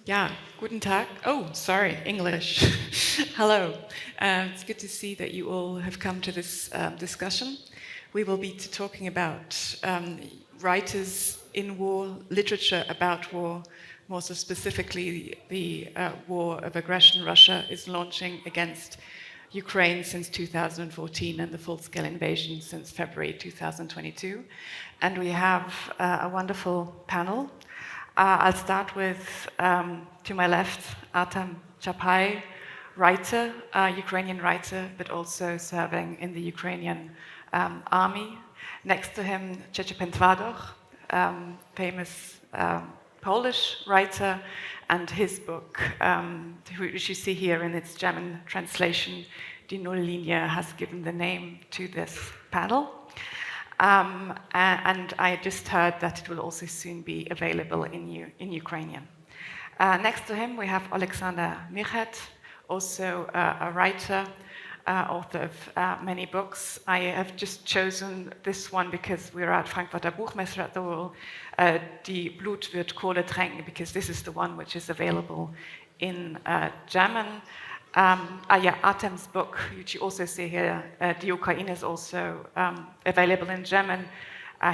Yeah, guten Tag. Oh, sorry, English. Hello. It's good to see that you all have come to this discussion. We will be talking about writers in war, literature about war, more so specifically the war of aggression Russia is launching against Ukraine since 2014 and the full-scale invasion since February 2022. And we have a wonderful panel. I'll start with, to my left, Artem Tschapaj, writer, Ukrainian writer, but also serving in the Ukrainian army. Next to him, Szczepan Twardoch, famous Polish writer, and his book, which you see here in its German translation, Die Null-Linie, has given the name to this panel. And I just heard that it will also soon be available in Ukrainian. Next to him, we have Alexander Michet, also a writer, author of many books. I have just chosen this one because we're at Frankfurter Buchmesse at the Wall, Die Blut wird Kohle tränken, because this is the one which is available in German. Artem's book, which you also see here, Die Ukraine, is also available in German.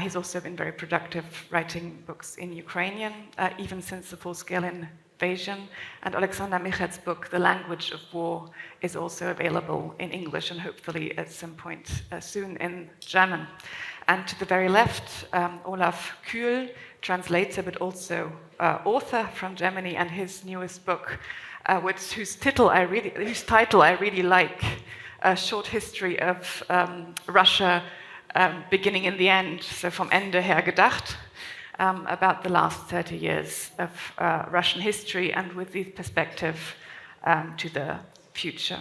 He's also been very productive writing books in Ukrainian, even since the full-scale invasion. And Alexander Michet's book, The Language of War, is also available in English and hopefully at some point soon in German. And to the very left, Olaf Kühl, translator but also author from Germany, and his newest book, whose title I really like, A Short History of Russia, beginning in the end, so vom Ende her gedacht, about the last 30 years of Russian history and with the perspective to the future.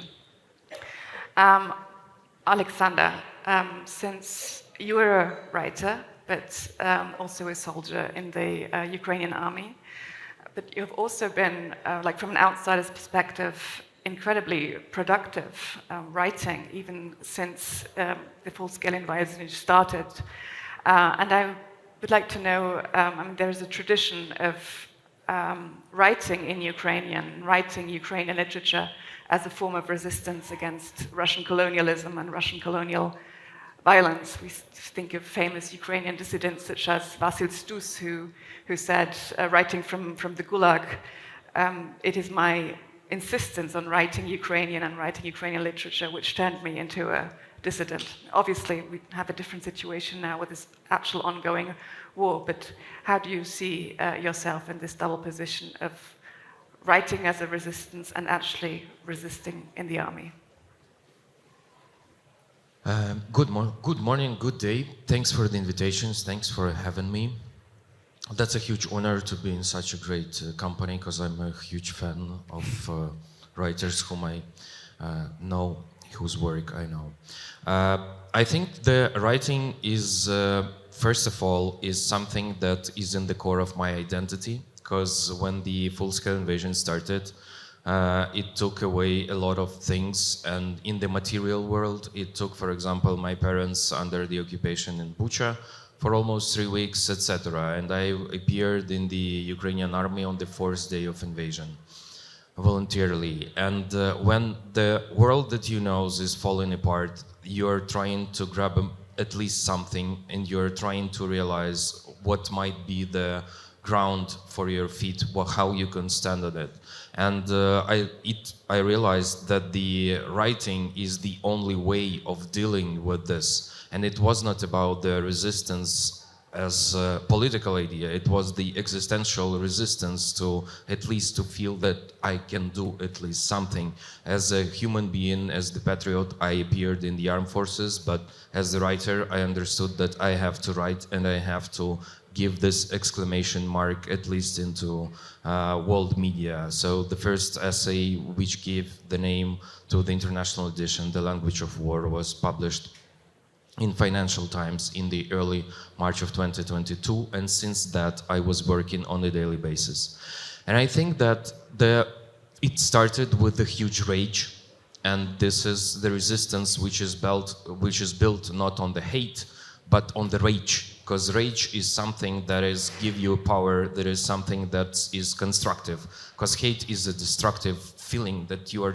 Alexander, since you were a writer, but also a soldier in the Ukrainian army, but you've also been, from an outsider's perspective, incredibly productive writing, even since the full-scale invasion started. And I would like to know, there's a tradition of writing in Ukrainian, writing Ukrainian literature as a form of resistance against Russian colonialism and Russian colonial violence. We think of famous Ukrainian dissidents such as Vasil Stus, who said, writing from the Gulag, it is my insistence on writing Ukrainian and writing Ukrainian literature which turned me into a dissident. Obviously, we have a different situation now with this actual ongoing war, but how do you see yourself in this double position of writing as a resistance and actually resisting in the army? Good morning, good day. Thanks for the invitations. Thanks for having me. That's a huge honor to be in such a great company, because I'm a huge fan of writers whom I know, whose work I know. I think the writing is, first of all, is something that is in the core of my identity, because when the full-scale invasion started, it took away a lot of things, and in the material world, it took, for example, my parents under the occupation in Bucha for almost 3 weeks, etc. And I appeared in the Ukrainian army on the 4th day of invasion, voluntarily. And when the world that you know is falling apart, you're trying to grab at least something, and you're trying to realize what might be the ground for your feet, how you can stand on it. And I realized that the writing is the only way of dealing with this. And it was not about the resistance as a political idea. It was the existential resistance to at least to feel that I can do at least something. As a human being, as the patriot, I appeared in the armed forces, but as a writer, I understood that I have to write and I have to give this exclamation mark at least into world media. So the first essay which gave the name to the international edition, The Language of War, was published in Financial Times in the early March of 2022, and since that I was working on a daily basis. And I think that it started with a huge rage, and this is the resistance which is built not on the hate, but on the rage. because rage is something that is give you power, that is something that is constructive, because hate is a destructive feeling that you're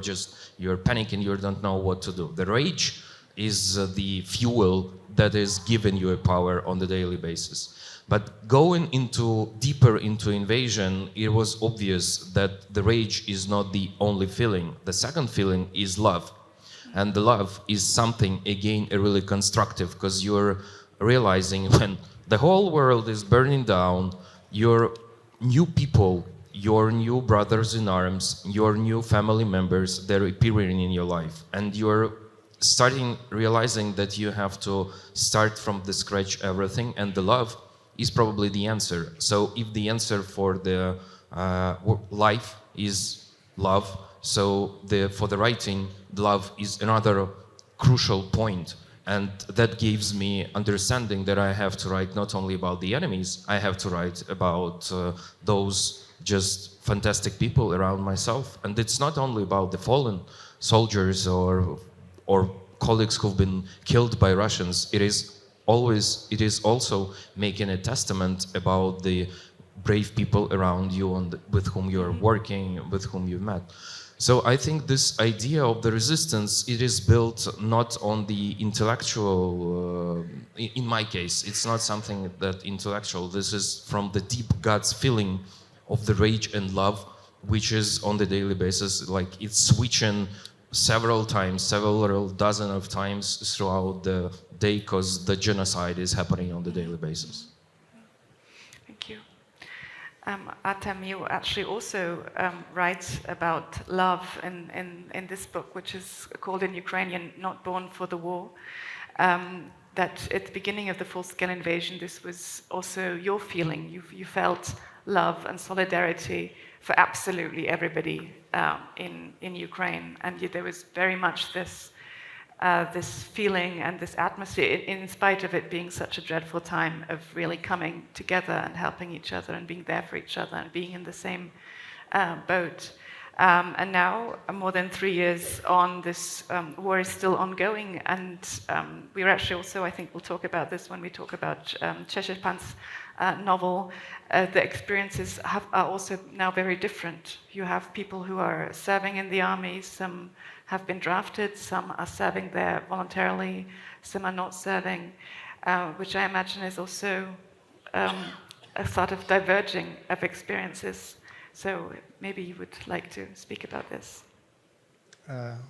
panicking, you don't know what to do. The rage is the fuel that is giving you a power on the daily basis. But going deeper into invasion, it was obvious that the rage is not the only feeling. The second feeling is love. And the love is something, again, really constructive, because you're realizing when the whole world is burning down, your new people, your new brothers in arms, your new family members, they're appearing in your life. And you're realizing that you have to start from the scratch everything, and the love is probably the answer. So if the answer for the life is love, so for the writing, love is another crucial point. And that gives me understanding that I have to write not only about the enemies, I have to write about those just fantastic people around myself. And it's not only about the fallen soldiers or colleagues who've been killed by Russians. It is also making a testament about the brave people around you and with whom you're working, with whom you've met. So I think this idea of the resistance, it is built not on the intellectual, in my case, it's not something that intellectual. This is from the deep guts feeling of the rage and love, which is on the daily basis, like it's switching several dozen of times throughout the day, because the genocide is happening on the daily basis. Thank you. Artem, you actually also write about love in this book, which is called in Ukrainian, Not Born for the War. That at the beginning of the full-scale invasion, this was also your feeling. You felt love and solidarity for absolutely everybody in Ukraine, and there was very much this feeling and this atmosphere, in spite of it being such a dreadful time, of really coming together and helping each other and being there for each other and being in the same boat. And now, more than 3 years on, this war is still ongoing, and we're actually also, I think we'll talk about this when we talk about Szczepan's novel. The experiences are also now very different. You have people who are serving in the army, some have been drafted, some are serving there voluntarily, some are not serving, which I imagine is also a sort of diverging of experiences. So maybe you would like to speak about this.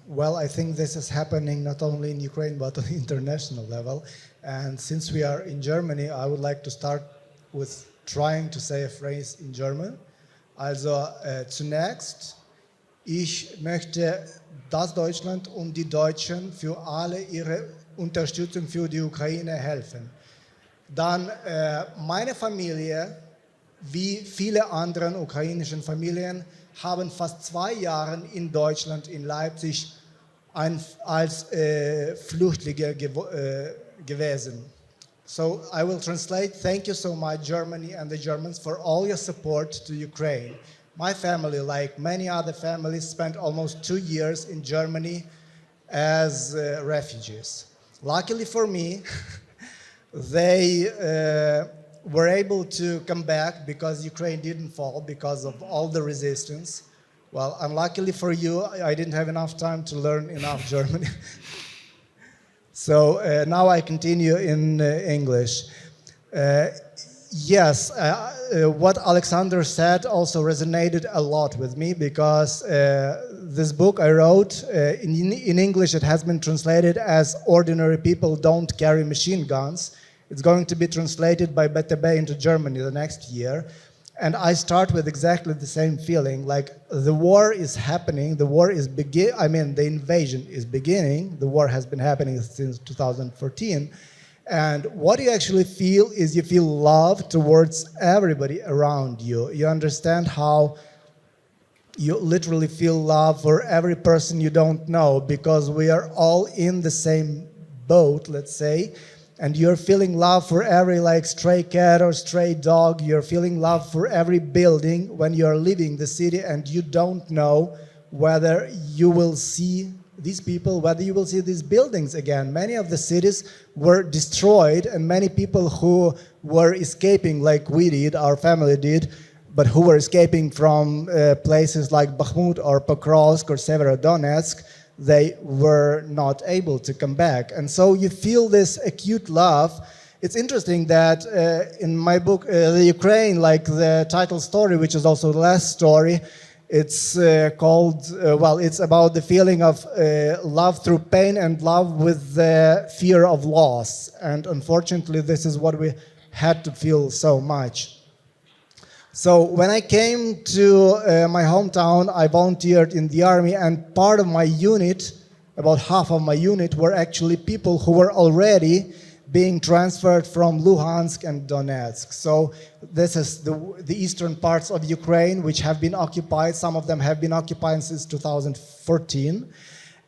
Well, I think this is happening not only in Ukraine, but on the international level. And since we are in Germany, I would like to start with trying to say a phrase in German. Also, zunächst, ich möchte das Deutschland und die Deutschen für alle ihre Unterstützung für die Ukraine helfen. Dann meine Familie, wie viele andere ukrainische Familien, haben fast 2 Jahre in Deutschland, in Leipzig, als Flüchtlinge gewesen. So I will translate. Thank you so much, Germany and the Germans, for all your support to Ukraine. My family, like many other families, spent almost 2 years in Germany as refugees. Luckily for me, they were able to come back because Ukraine didn't fall because of all the resistance. Well, unluckily for you, I didn't have enough time to learn enough German. So now I continue in English. Yes, what Alexander said also resonated a lot with me, because this book I wrote, in English it has been translated as Ordinary People Don't Carry Machine Guns. It's going to be translated by BTB into Germany the next year. And I start with exactly the same feeling, like the war is happening, the invasion is beginning, the war has been happening since 2014. And what you actually feel is you feel love towards everybody around you. You understand how you literally feel love for every person you don't know, because we are all in the same boat, let's say. And you're feeling love for every stray cat or stray dog. You're feeling love for every building when you're leaving the city and you don't know whether you will see these people, whether you will see these buildings again. Many of the cities were destroyed, and many people who were escaping, like we did, our family did, but who were escaping from places like Bakhmut or Pokrovsk or Severodonetsk, they were not able to come back. And so you feel this acute love. It's interesting that in my book, The Ukraine, like the title story, which is also the last story, it's called, it's about the feeling of love through pain and love with the fear of loss. And unfortunately, this is what we had to feel so much. So when I came to my hometown, I volunteered in the army, and part of my unit, about half of my unit, were actually people who were already being transferred from Luhansk and Donetsk. So this is the eastern parts of Ukraine, which have been occupied. Some of them have been occupied since 2014.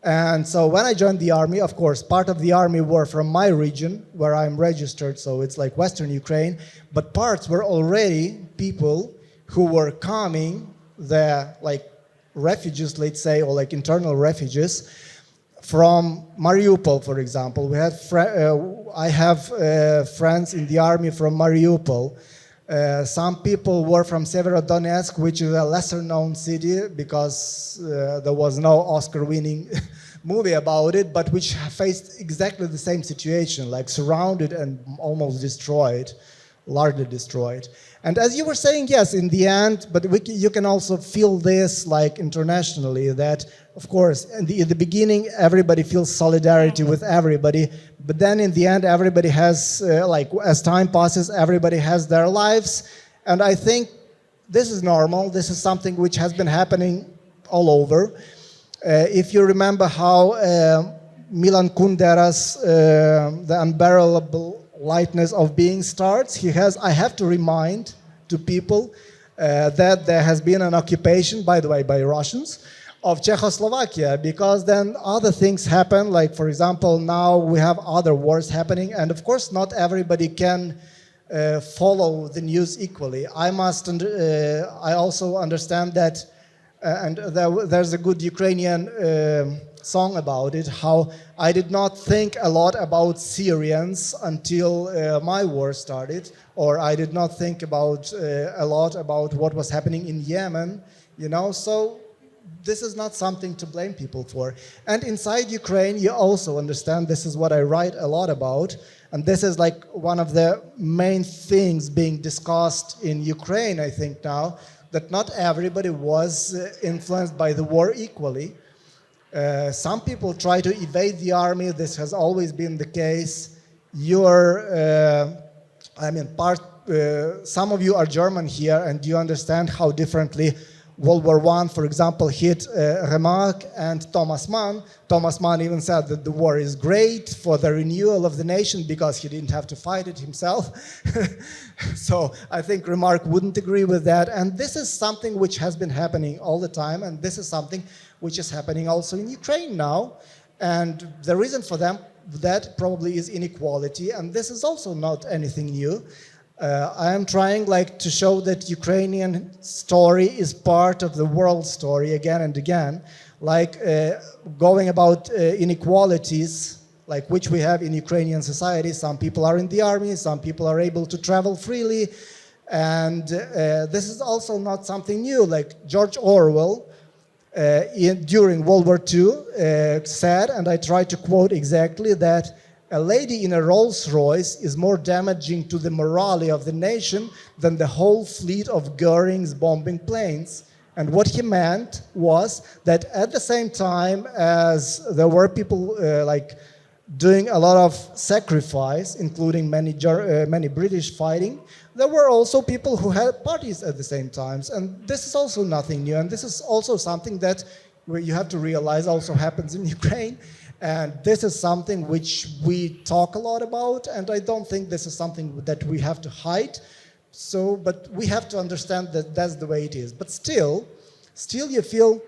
And so when I joined the army, of course, part of the army were from my region, where I'm registered, so it's like Western Ukraine, but parts were already people who were coming, the like refugees, let's say, or like internal refugees, from Mariupol, for example. We had I have friends in the army from Mariupol. Some people were from Severodonetsk, which is a lesser-known city because there was no Oscar-winning movie about it, but which faced exactly the same situation, like surrounded and almost destroyed, largely destroyed. And as you were saying, yes, in the end, but you can also feel this like internationally, that of course in the beginning everybody feels solidarity with everybody, but then in the end everybody has like as time passes everybody has their lives, and I think this is normal. This is something which has been happening all over. If you remember how Milan Kundera's The Unbearable Lightness of Being starts, he has, I have to remind to people that there has been an occupation, by the way, by Russians, of Czechoslovakia, because then other things happen, like for example, now we have other wars happening, and of course not everybody can follow the news equally. I also understand that, and there's a good Ukrainian song about it, how I did not think a lot about Syrians until my war started, or I did not think about a lot about what was happening in Yemen, you know, so this is not something to blame people for. And inside Ukraine, you also understand, this is what I write a lot about, and this is like one of the main things being discussed in Ukraine, I think now, that not everybody was influenced by the war equally. Some people try to evade the army. This has always been the case. Some of you are German here, and you understand how differently World War I, for example, hit Remarque and Thomas Mann. Thomas Mann even said that the war is great for the renewal of the nation because he didn't have to fight it himself. So I think Remarque wouldn't agree with that. And this is something which has been happening all the time, and this is something which is happening also in Ukraine now. And the reason for that probably is inequality, and this is also not anything new. I am trying to show that Ukrainian story is part of the world story again and again, going about inequalities, which we have in Ukrainian society. Some people are in the army, some people are able to travel freely, and this is also not something new. Like George Orwell, during World War II, said, and I try to quote exactly, that a lady in a Rolls Royce is more damaging to the morale of the nation than the whole fleet of Goering's bombing planes. And what he meant was that at the same time as there were people doing a lot of sacrifice, including many British fighting, there were also people who had parties at the same time. And this is also nothing new. And this is also something that you have to realize also happens in Ukraine. And this is something which we talk a lot about, and I don't think this is something that we have to hide. But we have to understand that that's the way it is. But still you feel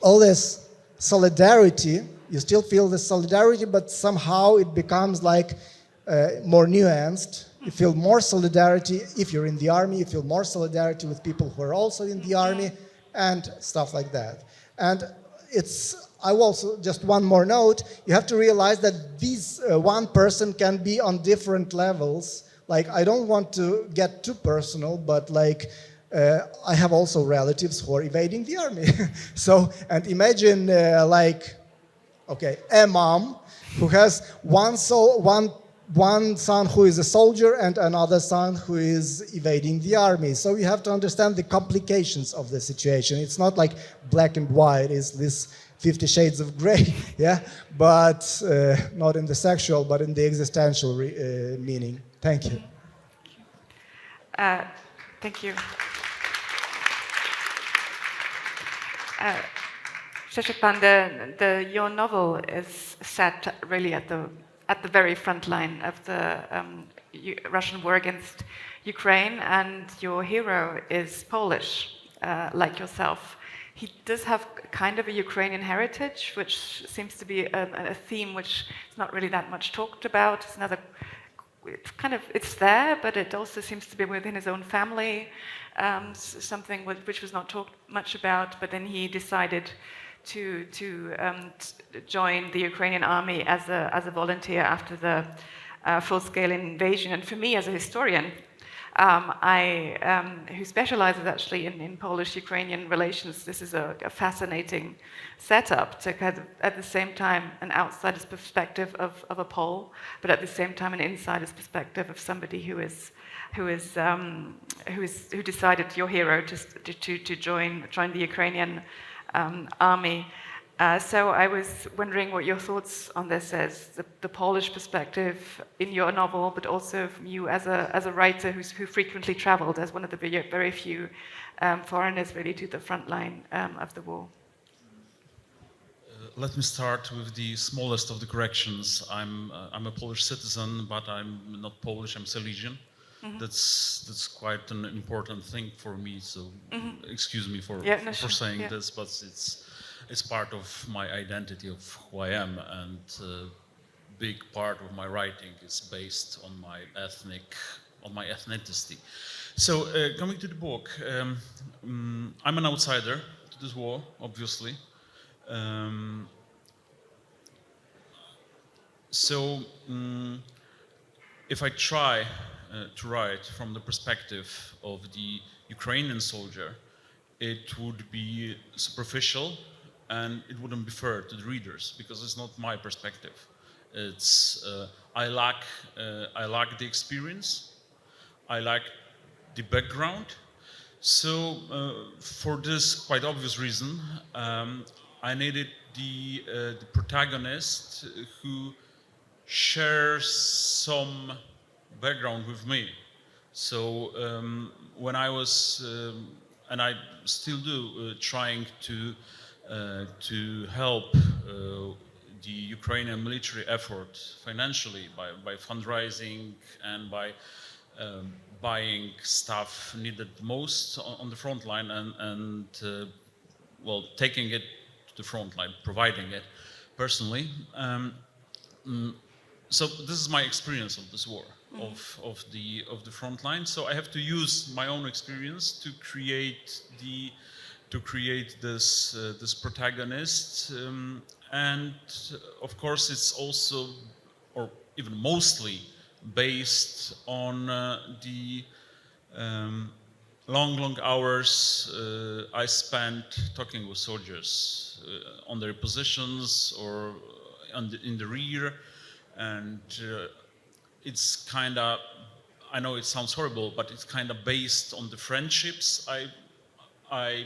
all this solidarity. You still feel this solidarity, but somehow it becomes more nuanced. You feel more solidarity if you're in the army. You feel more solidarity with people who are also in the army, and stuff like that. And it's I will also, just one more note, you have to realize that these one person can be on different levels. Like, I don't want to get too personal, but like, I have also relatives who are evading the army. So, and imagine like, okay, a mom who has one son who is a soldier and another son who is evading the army. So you have to understand the complications of the situation. It's not like black and white, it's this 50 shades of gray, yeah? But not in the sexual, but in the existential meaning. Thank you. Thank you. Szczepan, your novel is set really at the very front line of the Russian war against Ukraine, and your hero is Polish, like yourself. He does have kind of a Ukrainian heritage, which seems to be a theme which is not really that much talked about. It's there, but it also seems to be within his own family, something which was not talked much about. But then he decided to join the Ukrainian army as a volunteer after the full-scale invasion. And for me, as a historian, who specializes actually in Polish-Ukrainian relations, this is a fascinating setup to kind of, at the same time, an outsider's perspective of a Pole, but at the same time, an insider's perspective of somebody who decided, your hero, to join the Ukrainian army. So I was wondering what your thoughts on this is, the Polish perspective in your novel, but also from you as a writer who frequently traveled as one of the very few foreigners really to the front line of the war. Let me start with the smallest of the corrections. I'm a Polish citizen, but I'm not Polish, I'm Silesian. Mm-hmm. That's quite an important thing for me, so excuse me for saying this, but it's part of my identity of who I am, and a big part of my writing is based on my ethnicity. So coming to the book, I'm an outsider to this war, obviously. If I try to write from the perspective of the Ukrainian soldier, it would be superficial and it wouldn't be fair to the readers because it's not my perspective. It's I lack the experience, I lack the background. So for this quite obvious reason, I needed the protagonist who shares some background with me. So when I was, and I still do, trying to help the Ukrainian military effort financially by fundraising and by buying stuff needed most on the front line and well, taking it to the front line, providing it personally. So this is my experience of this war, of the front line. So I have to use my own experience to create this protagonist, and of course it's also, or even mostly, based on the long hours I spent talking with soldiers on their positions or in the rear, and it's kind of, I know it sounds horrible, but it's kind of based on the friendships I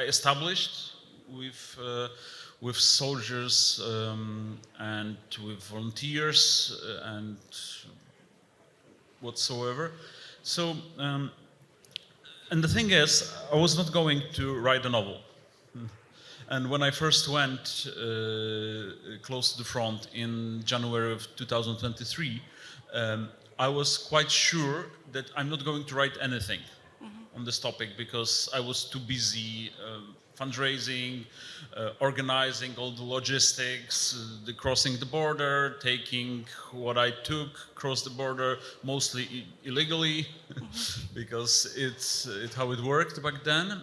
established with soldiers and with volunteers and whatsoever. So, and the thing is, I was not going to write a novel. And when I first went close to the front in January of 2023, I was quite sure that I'm not going to write anything on this topic because I was too busy fundraising, organizing all the logistics, the crossing the border, taking what I took across the border, mostly illegally, because it's how it worked back then.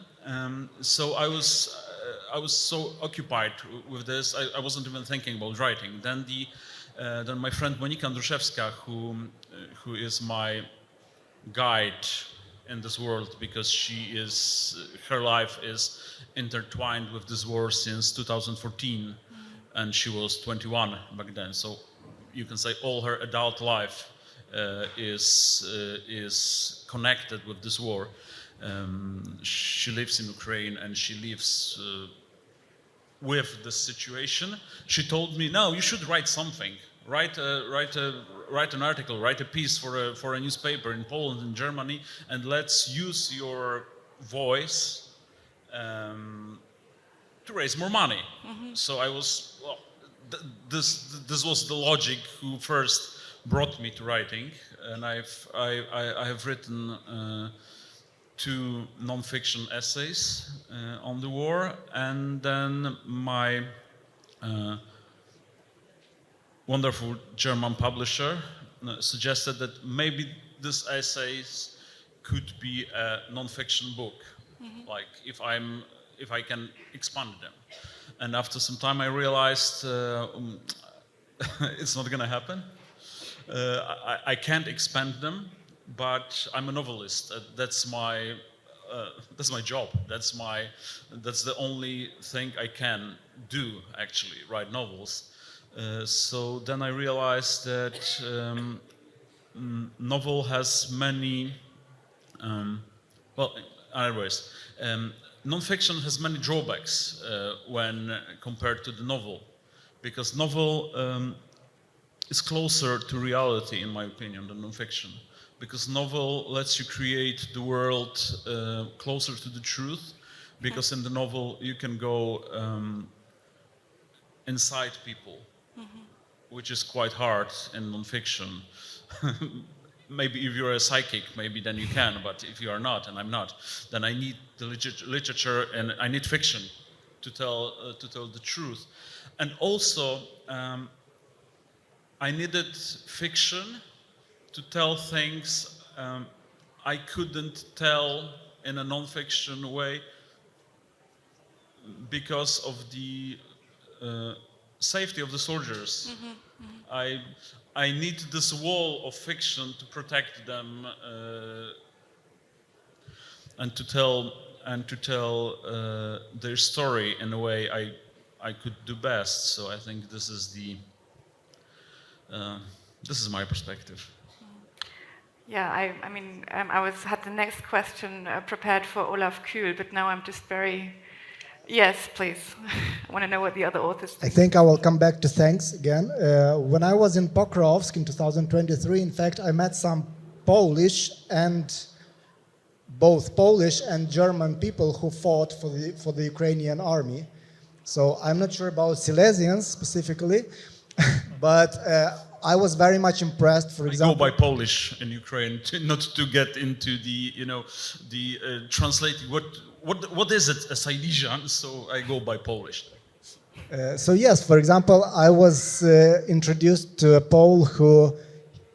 So I I was so occupied with this, I wasn't even thinking about writing. Then my friend Monika Andruszewska, who is my guide in this world, because her life is intertwined with this war since 2014, and she was 21 back then. So you can say all her adult life is connected with this war. She lives in Ukraine and she lives with this situation. She told me, "No, you should write something. Write an article, write a piece for a newspaper in Poland and Germany, and let's use your voice to raise more money." So I was, well, this was the logic who first brought me to writing, and I have written 2 non-fiction essays on the war, and then my wonderful German publisher suggested that maybe these essays could be a non-fiction book, like if I can expand them. And after some time I realized it's not gonna happen. I can't expand them, but I'm a novelist. That's my job. That's the only thing I can do, actually, write novels. So then I realized that novel has many, non-fiction has many drawbacks when compared to the novel, because novel is closer to reality, in my opinion, than non-fiction. Because novel lets you create the world closer to the truth, because in the novel you can go inside people, which is quite hard in non-fiction. Maybe if you're a psychic, maybe then you can, but if you are not, and I'm not, then I need the literature and I need fiction to tell the truth. And also, I needed fiction to tell things I couldn't tell in a non-fiction way because of the safety of the soldiers. I need this wall of fiction to protect them and to tell their story in a way I could do best. So I think this is my perspective. Yeah, I mean, I had the next question prepared for Olaf Kühl, but now I'm just very... Yes, please. I want to know what the other authors think. I think I will come back to thanks again. When I was in Pokrovsk in 2023, in fact, I met some both Polish and German people who fought for the Ukrainian army. So I'm not sure about Silesians specifically, but I was very much impressed. For example, I go by Polish in Ukraine, not to get into the translating what is it, a Silesian? So I go by Polish. So yes, for example, I was introduced to a Pole who,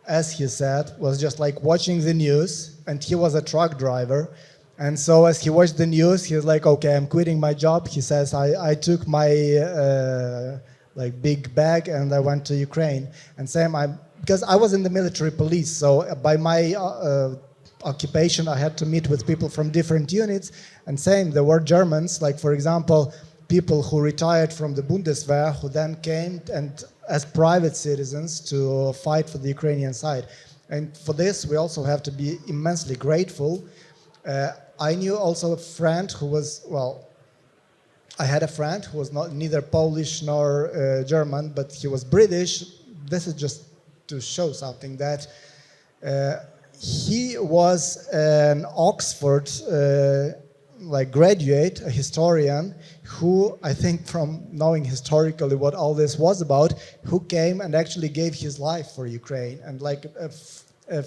as he said, was just like watching the news, and he was a truck driver. And so as he watched the news, he was like, okay, I'm quitting my job. He says, I took my big bag and I went to Ukraine. And same, because I was in the military police, so by my occupation, I had to meet with people from different units. And same, there were Germans, like for example, people who retired from the Bundeswehr, who then came and as private citizens to fight for the Ukrainian side. And for this, we also have to be immensely grateful. I knew also a friend who was, I had a friend who was neither Polish nor German, but he was British. This is just to show something that he was an Oxford graduate, a historian, who I think from knowing historically what all this was about, who came and actually gave his life for Ukraine, and like a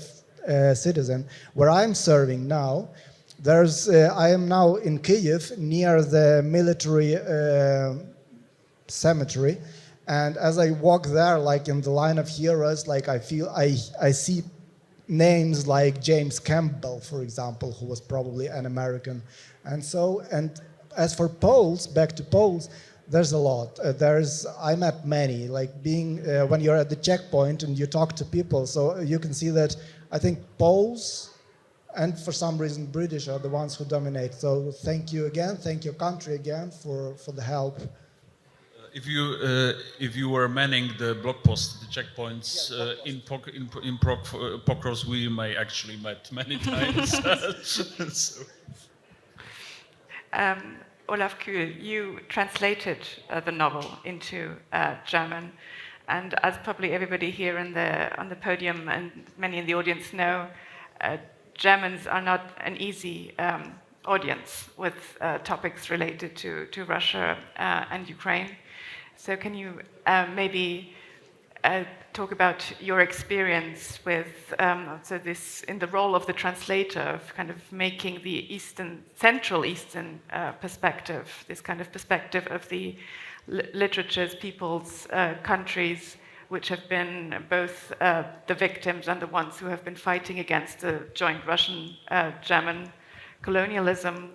citizen. Where I'm serving now, I am now in Kyiv near the military cemetery, and as I walk there, like in the line of heroes, like I see names like James Campbell, for example, who was probably an American, and as for Poles, back to Poles, there's a lot. I met many, like being, when you're at the checkpoint and you talk to people, so you can see that I think Poles and for some reason British are the ones who dominate. So thank you again, thank your country again for the help. If you were manning the block post, the checkpoints in Pokros, we may actually met many times. So. Olaf Kühl, you translated the novel into German, and as probably everybody here on the podium and many in the audience know, Germans are not an easy audience with topics related to Russia and Ukraine. So can you maybe talk about your experience with this in the role of the translator of kind of making the Central Eastern perspective, this kind of perspective of the literatures, peoples, countries, which have been both the victims and the ones who have been fighting against the joint Russian-German colonialism.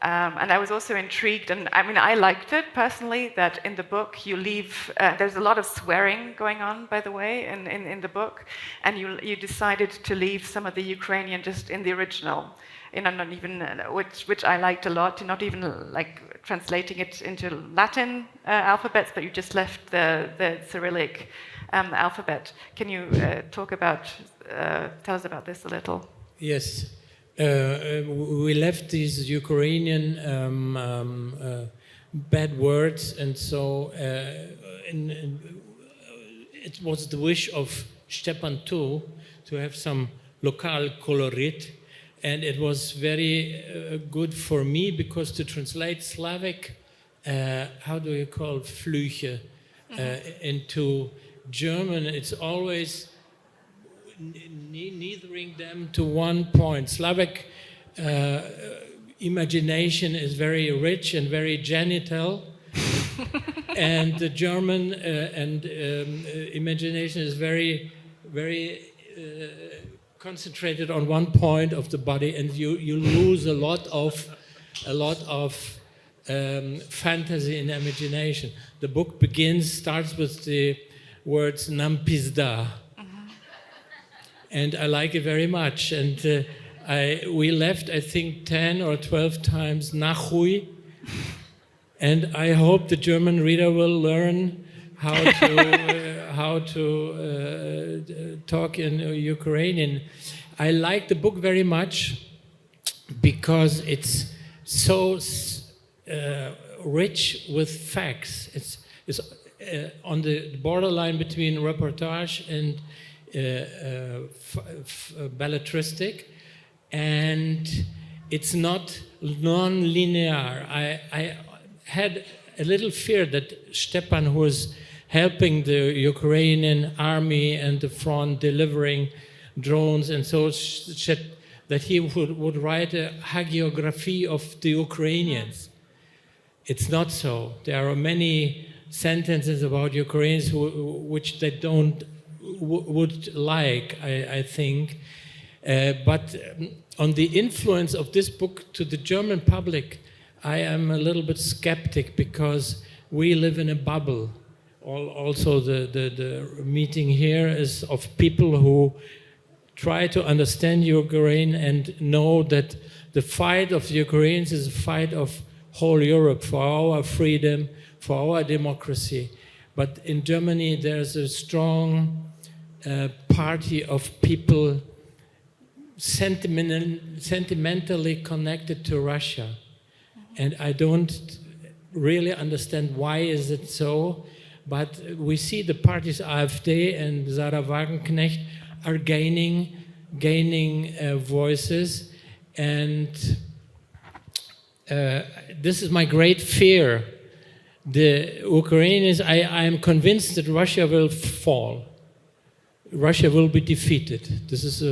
And I was also intrigued, and I mean, I liked it personally, that in the book you leave, there's a lot of swearing going on, by the way, in the book, and you decided to leave some of the Ukrainian just in the original, not even, which I liked a lot, not even like translating it into Latin alphabets, but you just left the Cyrillic alphabet. Can you tell us about this a little? Yes. We left these Ukrainian bad words, and so it was the wish of Szczepan too to have some local colorit, and it was very good for me because to translate Slavic, how do you call Flüche, into German, it's always neithering them to one point. Slavic imagination is very rich and very genital, and the German imagination is very, very concentrated on one point of the body, and you lose a lot of fantasy and imagination. The book starts with the words "nam pizda." And I like it very much. And we left, I think, 10 or 12 times "nachuy." And I hope the German reader will learn how to talk in Ukrainian. I like the book very much because it's so rich with facts. It's on the borderline between reportage and belletristic, and it's not non-linear. I had a little fear that Szczepan, who was helping the Ukrainian army and the front delivering drones and so, that he would write a hagiography of the Ukrainians. It's not so. There are many sentences about Ukrainians which they would like, I think. But on the influence of this book to the German public, I am a little bit skeptic because we live in a bubble. Also, the meeting here is of people who try to understand Ukraine and know that the fight of the Ukrainians is a fight of whole Europe for our freedom, for our democracy. But in Germany, there's a strong party of people sentimentally connected to Russia. And I don't really understand why is it so, but we see the parties AfD and Sarah Wagenknecht are gaining voices, and this is my great fear. The Ukrainians, I am convinced that Russia will fall. Russia will be defeated. This is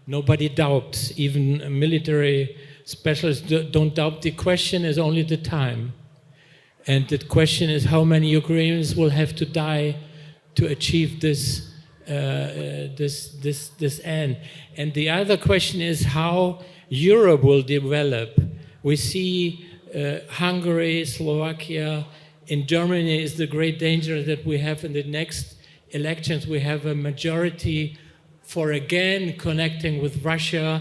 nobody doubts. Even military specialists don't doubt. The question is only the time. And the question is how many Ukrainians will have to die to achieve this end. And the other question is how Europe will develop. We see Hungary, Slovakia. In Germany is the great danger that we have in the next elections. We have a majority for again connecting with Russia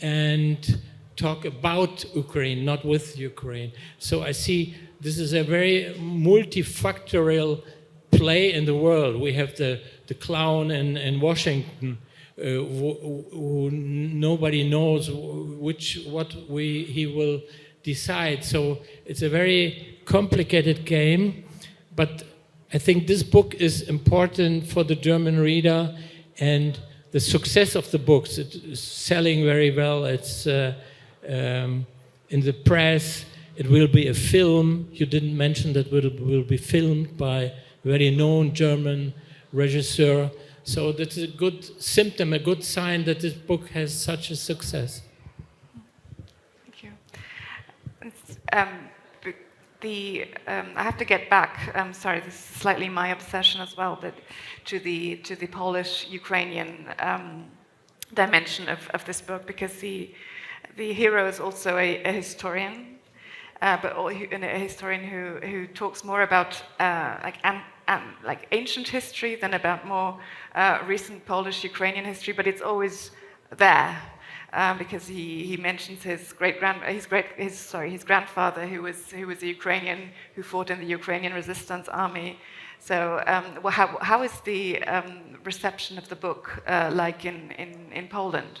and talk about Ukraine, not with Ukraine. So I see this is a very multifactorial play in the world. We have the clown in Washington, who nobody knows he will decide. So it's a very complicated game, but I think this book is important for the German reader, and the success of the books. It's selling very well. It's in the press. It will be a film. You didn't mention that it will be filmed by a very known German regisseur. So that's a good symptom, a good sign that this book has such a success. Thank you. I have to get back. I'm sorry, this is slightly my obsession as well, but to the Polish-Ukrainian dimension of this book, because the hero is also a historian, but a historian who talks more about like ancient history than about more recent Polish-Ukrainian history, but it's always there. Because he mentions his grandfather who was a Ukrainian who fought in the Ukrainian resistance army. So how is the reception of the book like in Poland,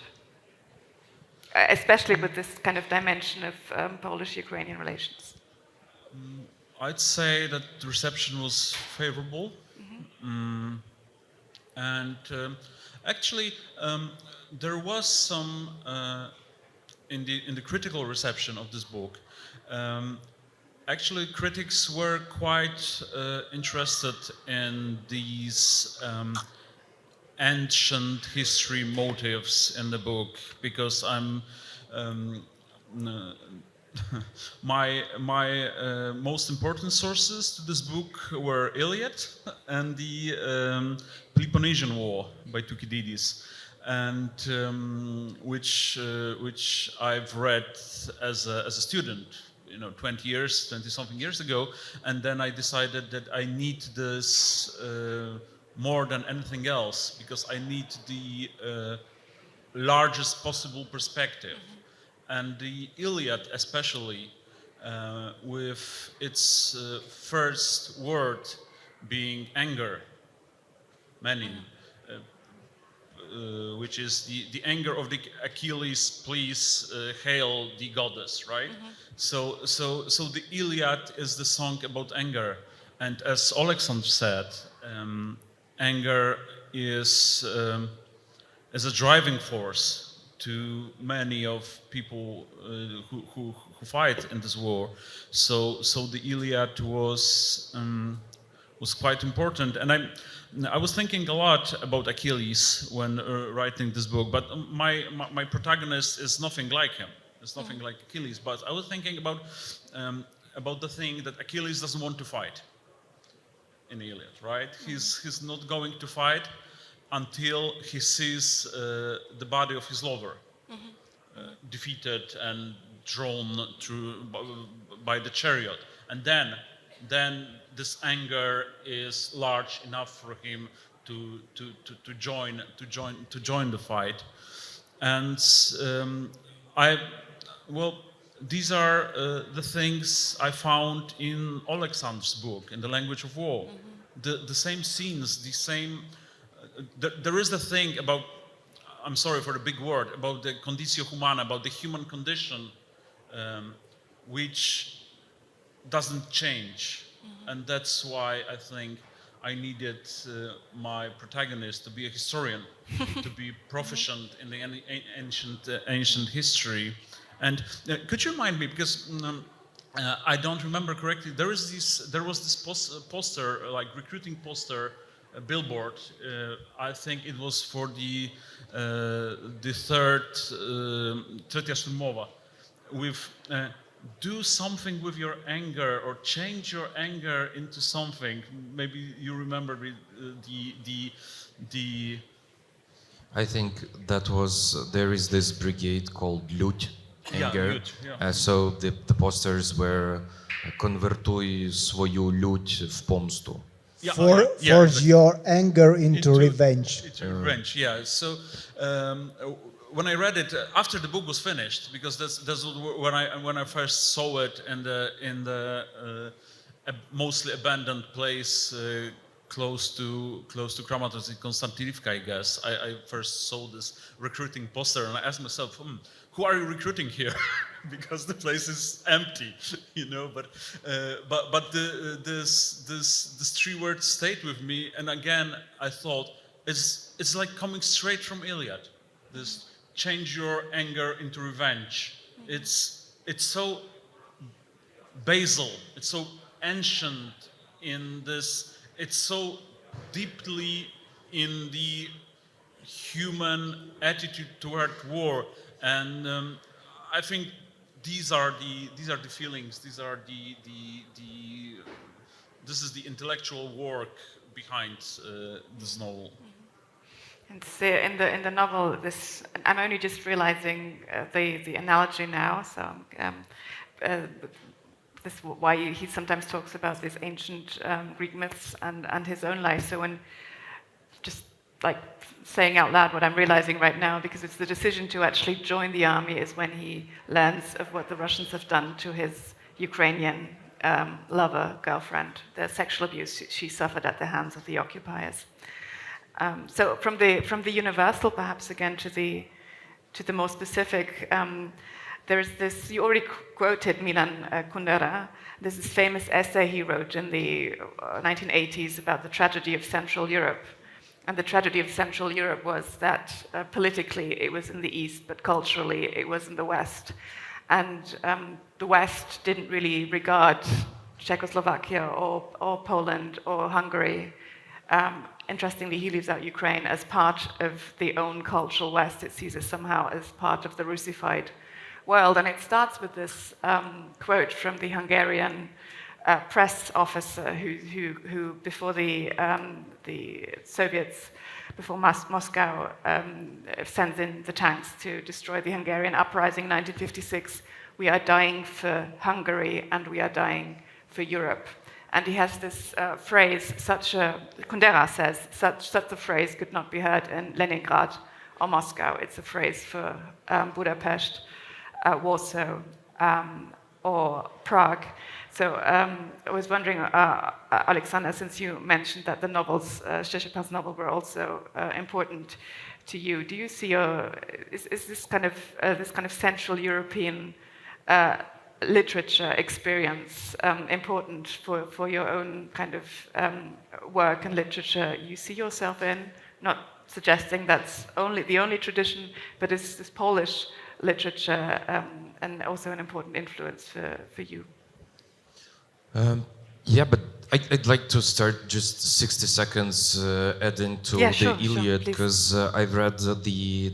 especially with this kind of dimension of Polish-Ukrainian relations? I'd say that the reception was favorable, and actually. There was some in the critical reception of this book. Actually, critics were quite interested in these ancient history motives in the book, because my most important sources to this book were Iliad and the Peloponnesian War by Thucydides. And which I've read as a student, 20-something years ago, and then I decided that I need this more than anything else, because I need the largest possible perspective. And the Iliad, especially, with its first word being anger, meaning. Which is the anger of the Achilles, please hail the goddess, right? So the Iliad is the song about anger, and as Alexander said, anger is a driving force to many of people who fight in this war. So the Iliad was quite important, and I was thinking a lot about Achilles when writing this book, but my protagonist is nothing like him. It's nothing like Achilles. But I was thinking about the thing that Achilles doesn't want to fight in the Iliad, right? He's not going to fight until he sees the body of his lover defeated and drawn through by the chariot, and then this anger is large enough for him to join the fight, and these are the things I found in Alexander's book, in the language of war. The same scenes, the same. There is the thing about. I'm sorry for the big word, about the conditio humana, about the human condition, which doesn't change. And that's why I think I needed my protagonist to be a historian, to be proficient in the ancient history. And could you remind me, because I don't remember correctly, there was this poster, like recruiting poster, a billboard. I think it was for the third Trzecia Szturmowa, with do something with your anger, or change your anger into something. Maybe you remember the I think there is this brigade called Lud, anger. lють, yeah. So the posters were «Конвертуй свою лють в помсту». Yeah, Forge your anger into Into- revenge. It's revenge, yeah. So when I read it after the book was finished, because that's when I first saw it in the mostly abandoned place close to Kramatorsk in Konstantinivka, I guess. I first saw this recruiting poster and I asked myself, who are you recruiting here? Because the place is empty, you know. But this three words stayed with me, and again I thought it's like coming straight from Iliad. This change your anger into revenge. It's so basal. It's so ancient in this. It's so deeply in the human attitude toward war, and I think these are the feelings. This is the intellectual work behind this novel. And so in the novel, I'm only just realizing the analogy now. So this is why he sometimes talks about these ancient Greek myths and his own life. So when just like saying out loud what I'm realizing right now, because it's the decision to actually join the army is when he learns of what the Russians have done to his Ukrainian lover, girlfriend, the sexual abuse she suffered at the hands of the occupiers. So from the universal, perhaps again to the more specific, there is this, you already quoted Milan Kundera. There's this famous essay he wrote in the 1980s about the tragedy of Central Europe. And the tragedy of Central Europe was that politically it was in the East, but culturally it was in the West. And the West didn't really regard Czechoslovakia or Poland or Hungary. Interestingly, he leaves out Ukraine as part of the own cultural West. It sees it somehow as part of the Russified world. And it starts with this quote from the Hungarian press officer who before the Soviets, before Moscow sends in the tanks to destroy the Hungarian uprising in 1956, we are dying for Hungary and we are dying for Europe. And he has this phrase, Kundera says, such a phrase could not be heard in Leningrad or Moscow. It's a phrase for Budapest, Warsaw, or Prague. So I was wondering, Alexander, since you mentioned that the novels, Szczepan's novel, were also important to you, do you see is this kind of Central European literature experience important for your own kind of work and literature you see yourself in? Not suggesting that's the only tradition, but is this Polish literature and also an important influence for you? Yeah, but I'd like to start just 60 seconds adding to the Iliad, because I've read the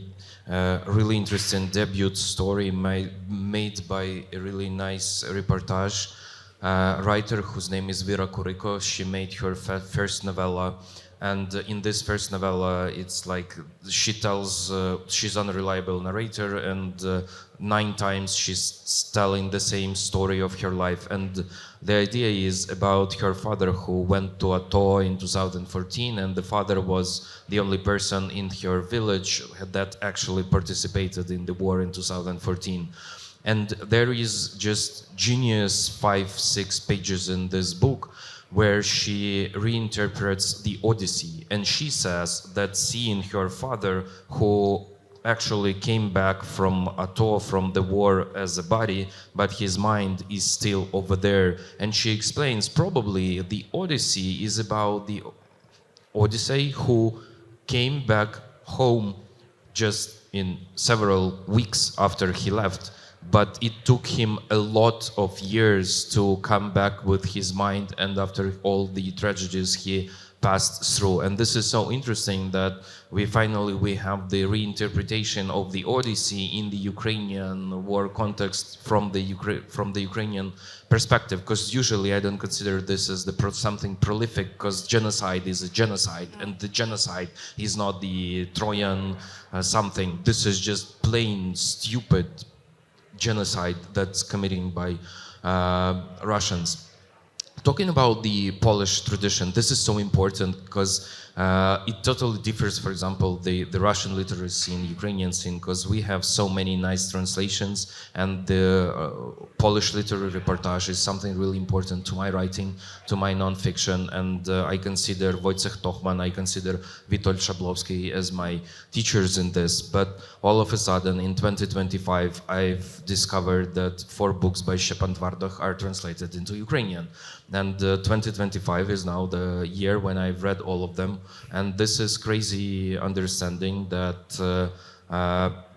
really interesting debut story made by a really nice reportage writer whose name is Vera Kuriko. She made her first novella. And in this first novella, it's like she tells, she's unreliable narrator, and 9 times she's telling the same story of her life. And the idea is about her father who went to Ato in 2014, and the father was the only person in her village that actually participated in the war in 2014. And there is just genius 5-6 pages in this book where she reinterprets the Odyssey, and she says that seeing her father, who actually came back from Ato, from the war as a body, but his mind is still over there, and she explains probably the Odyssey is about the Odyssey who came back home just in several weeks after he left. But it took him a lot of years to come back with his mind and after all the tragedies he passed through. And this is so interesting that we have the reinterpretation of the Odyssey in the Ukrainian war context from the Ukrainian perspective, because usually I don't consider this as something prolific, because genocide is a genocide, and the genocide is not the Trojan something. This is just plain stupid genocide that's committed by Russians. Talking about the Polish tradition, this is so important because it totally differs, for example, the Russian literacy and Ukrainian scene, because we have so many nice translations, and the Polish literary reportage is something really important to my writing, to my nonfiction, and I consider Wojciech Tochman, I consider Witold Szablowski as my teachers in this. But all of a sudden, in 2025, I've discovered that 4 books by Szczepan Twardoch are translated into Ukrainian. And 2025 is now the year when I've read all of them. And this is crazy understanding that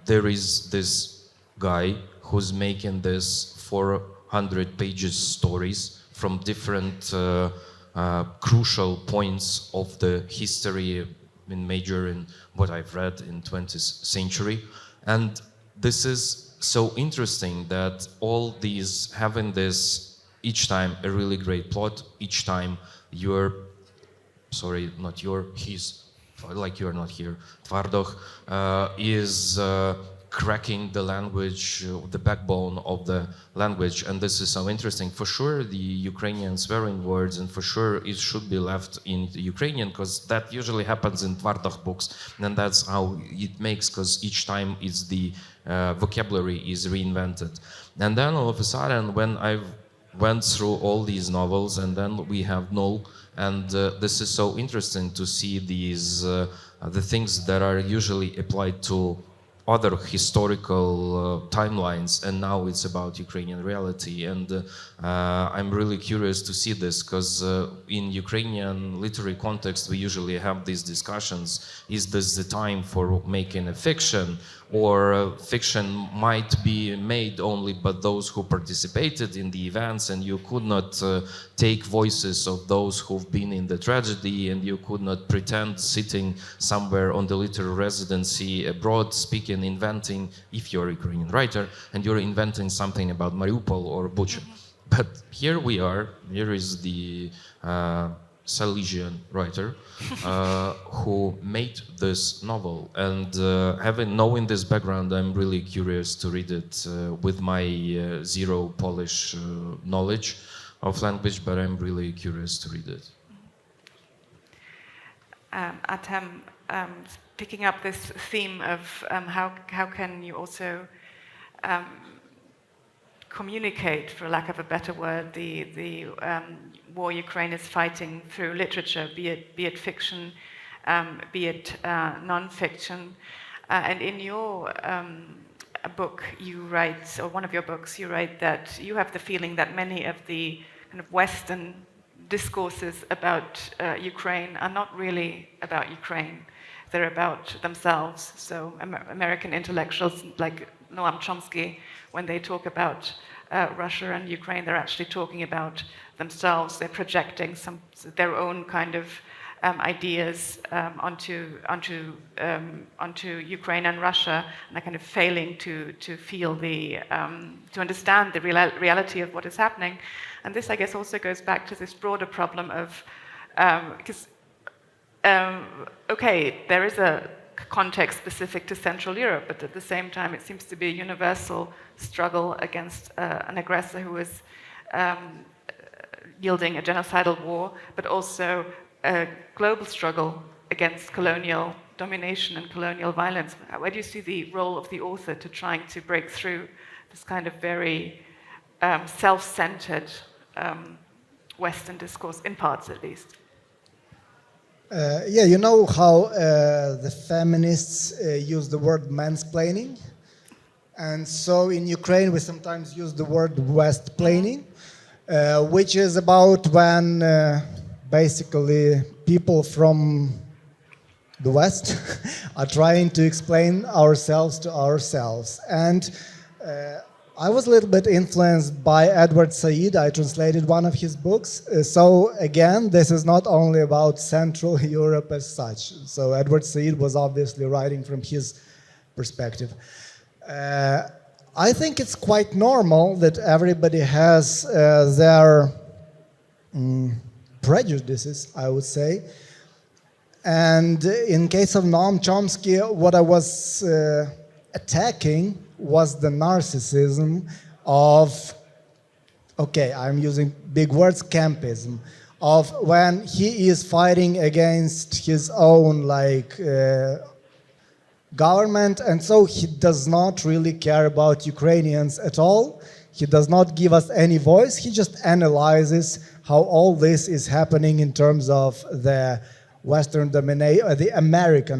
there is this guy who's making this 400 pages stories from different crucial points of the history in major in what I've read in 20th century. And this is so interesting that all these having this each time a really great plot, each time you're, sorry, not your, his, like you're not here, Twardoch is cracking the language, the backbone of the language, and this is so interesting. For sure, the Ukrainian swearing words, and for sure it should be left in the Ukrainian, because that usually happens in Twardoch books, and that's how it makes, because each time is the vocabulary is reinvented. And then all of a sudden, when I went through all these novels, and then we have Null, and this is so interesting to see these the things that are usually applied to other historical timelines, and now it's about Ukrainian reality. And I'm really curious to see this, because in Ukrainian literary context we usually have these discussions. Is this the time for making a fiction, or fiction might be made only by those who participated in the events, and you could not take voices of those who've been in the tragedy, and you could not pretend sitting somewhere on the literary residency abroad speaking, inventing, if you're a Ukrainian writer, and you're inventing something about Mariupol or Bucha. But here we are, here is the Silesian writer who made this novel, and knowing this background, I'm really curious to read it with my zero Polish knowledge of language, but I'm really curious to read it. Artem, picking up this theme of how can you also communicate, for lack of a better word, the war Ukraine is fighting through literature, be it fiction, be it non-fiction. And in your book, you write, or one of your books, you write that you have the feeling that many of the kind of Western discourses about Ukraine are not really about Ukraine. They're about themselves. So American intellectuals like Noam Chomsky, when they talk about Russia and Ukraine, they're actually talking about themselves. They're projecting their own kind of ideas onto Ukraine and Russia, and they're kind of failing to feel to understand the reality of what is happening. And this, I guess, also goes back to this broader problem of because okay, there is a context specific to Central Europe, but at the same time it seems to be a universal struggle against an aggressor who is yielding a genocidal war, but also a global struggle against colonial domination and colonial violence. Where do you see the role of the author to trying to break through this kind of very self-centered Western discourse, in parts at least? Yeah, you know how the feminists use the word mansplaining? And so in Ukraine we sometimes use the word westplaining, which is about when basically people from the West are trying to explain ourselves to ourselves. And I was a little bit influenced by Edward Said. I translated one of his books. So again, this is not only about Central Europe as such. So Edward Said was obviously writing from his perspective. I think it's quite normal that everybody has their prejudices, I would say. And in case of Noam Chomsky, what I was attacking was the narcissism of, okay, I'm using big words, campism, of when he is fighting against his own government, and so he does not really care about Ukrainians at all. He does not give us any voice. He just analyzes how all this is happening in terms of the Western domination, the American,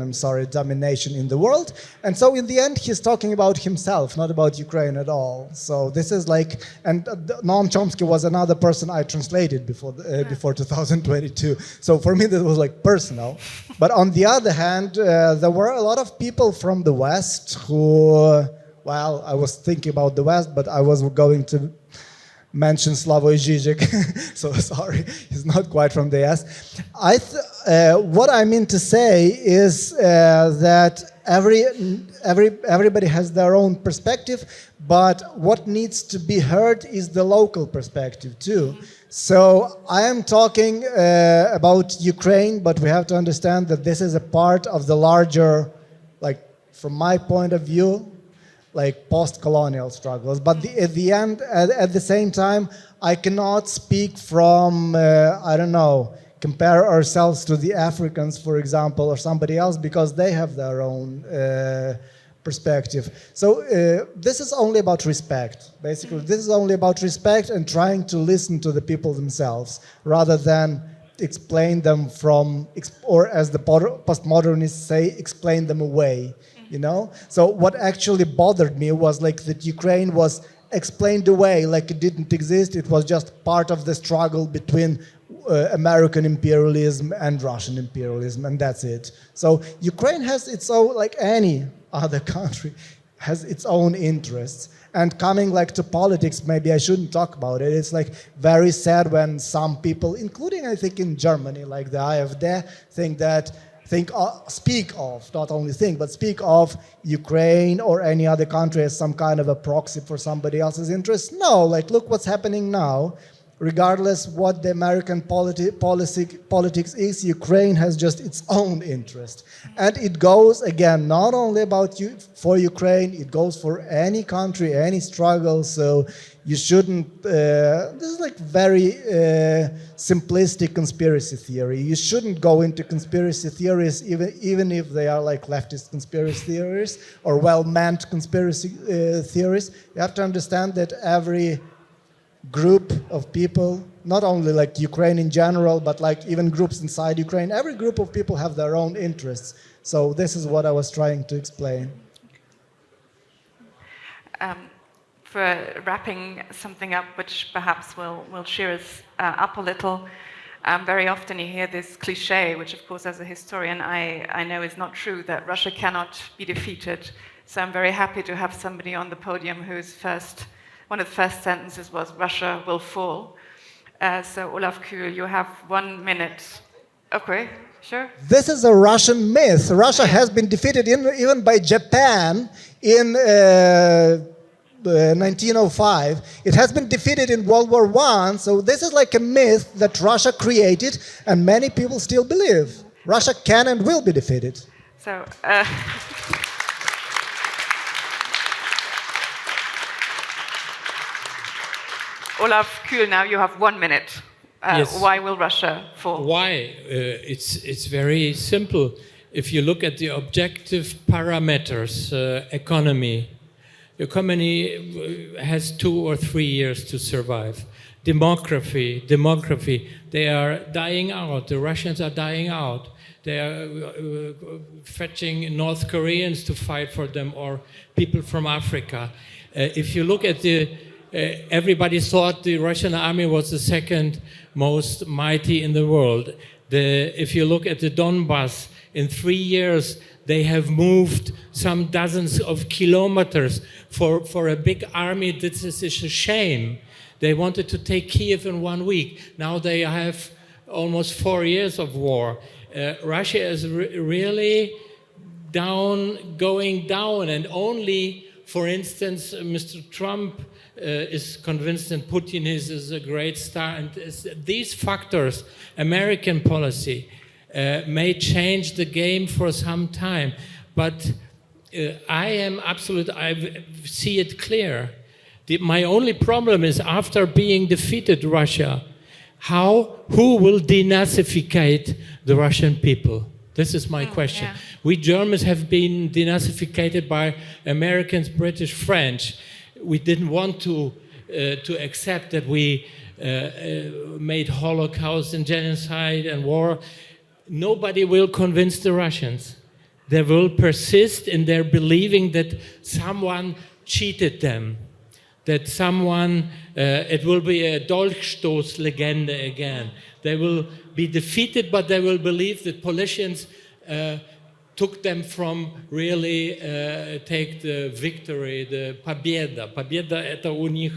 domination in the world. And so in the end, he's talking about himself, not about Ukraine at all. So this is like, and Noam Chomsky was another person I translated before 2022. So for me, that was like personal. But on the other hand, there were a lot of people from the West who, well, I was thinking about the West, but I was going to mention Slavoj Žižek, so sorry, he's not quite from the US. What I mean to say is that everybody has their own perspective, but what needs to be heard is the local perspective too. So I am talking about Ukraine, but we have to understand that this is a part of the larger, like from my point of view, like post-colonial struggles. But at the end, at the same time, I cannot speak from, I don't know, compare ourselves to the Africans, for example, or somebody else, because they have their own perspective. So this is only about respect. Basically, this is only about respect and trying to listen to the people themselves, rather than explain them from, or as the postmodernists say, explain them away. You know, so what actually bothered me was like that Ukraine was explained away, like it didn't exist. It was just part of the struggle between American imperialism and Russian imperialism, and that's it. So Ukraine has its own, like any other country, has its own interests. And coming like to politics, maybe I shouldn't talk about it. It's like very sad when some people, including I think in Germany, like the AfD, speak of, not only think, but speak of Ukraine or any other country as some kind of a proxy for somebody else's interests. No, like look what's happening now. Regardless what the American politics is, Ukraine has just its own interest. And it goes, again, not only for Ukraine, it goes for any country, any struggle, so you shouldn't, this is like very simplistic conspiracy theory. You shouldn't go into conspiracy theories, even if they are like leftist conspiracy theories or well-meant conspiracy theories. You have to understand that every group of people, not only like Ukraine in general, but like even groups inside Ukraine, every group of people have their own interests. So this is what I was trying to explain. For wrapping something up, which perhaps will cheer us up a little, very often you hear this cliche, which of course as a historian I know is not true, that Russia cannot be defeated. So I'm very happy to have somebody on the podium whose one of the first sentences was, Russia will fall. So Olaf Kühl, you have 1 minute. Okay, sure. This is a Russian myth. Russia has been defeated even by Japan in 1905. It has been defeated in World War I. So this is like a myth that Russia created and many people still believe. Russia can and will be defeated. So, Olaf Kühl, now you have 1 minute. Yes. Why will Russia fall? Why? It's very simple. If you look at the objective parameters, economy has 2 or 3 years to survive. Demography, they are dying out. The Russians are dying out. They are fetching North Koreans to fight for them, or people from Africa. If you look at everybody thought the Russian army was the second most mighty in the world. If you look at the Donbass, in 3 years, they have moved some dozens of kilometers. For a big army, this is a shame. They wanted to take Kiev in 1 week. Now they have almost 4 years of war. Russia is really going down, and only, for instance, Mr. Trump is convinced that Putin is a great star. And these factors, American policy, may change the game for some time. But I am absolute. I see it clear. My only problem is after being defeated Russia, who will denazificate the Russian people? This is my question. Yeah. We Germans have been denazificated by Americans, British, French. We didn't want to accept that we made Holocaust and genocide and war. Nobody will convince the Russians. They will persist in their believing that someone cheated them, that someone, it will be a Dolchstoßlegende again. They will be defeated, but they will believe that politicians took them from really take the victory, the победа. Победа – это у них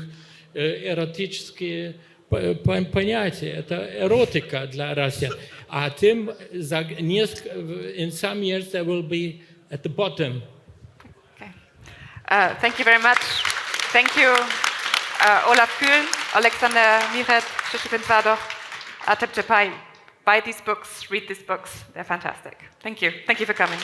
эротические понятия, это эротика для россиян. А тем in some years they will be at the bottom. Okay. Thank you very much. Thank you, Olaf Kühl, Alexander Michet, Szczepan Twardoch, Artem Tschapaj. Buy these books, read these books. They're fantastic. Thank you. Thank you for coming.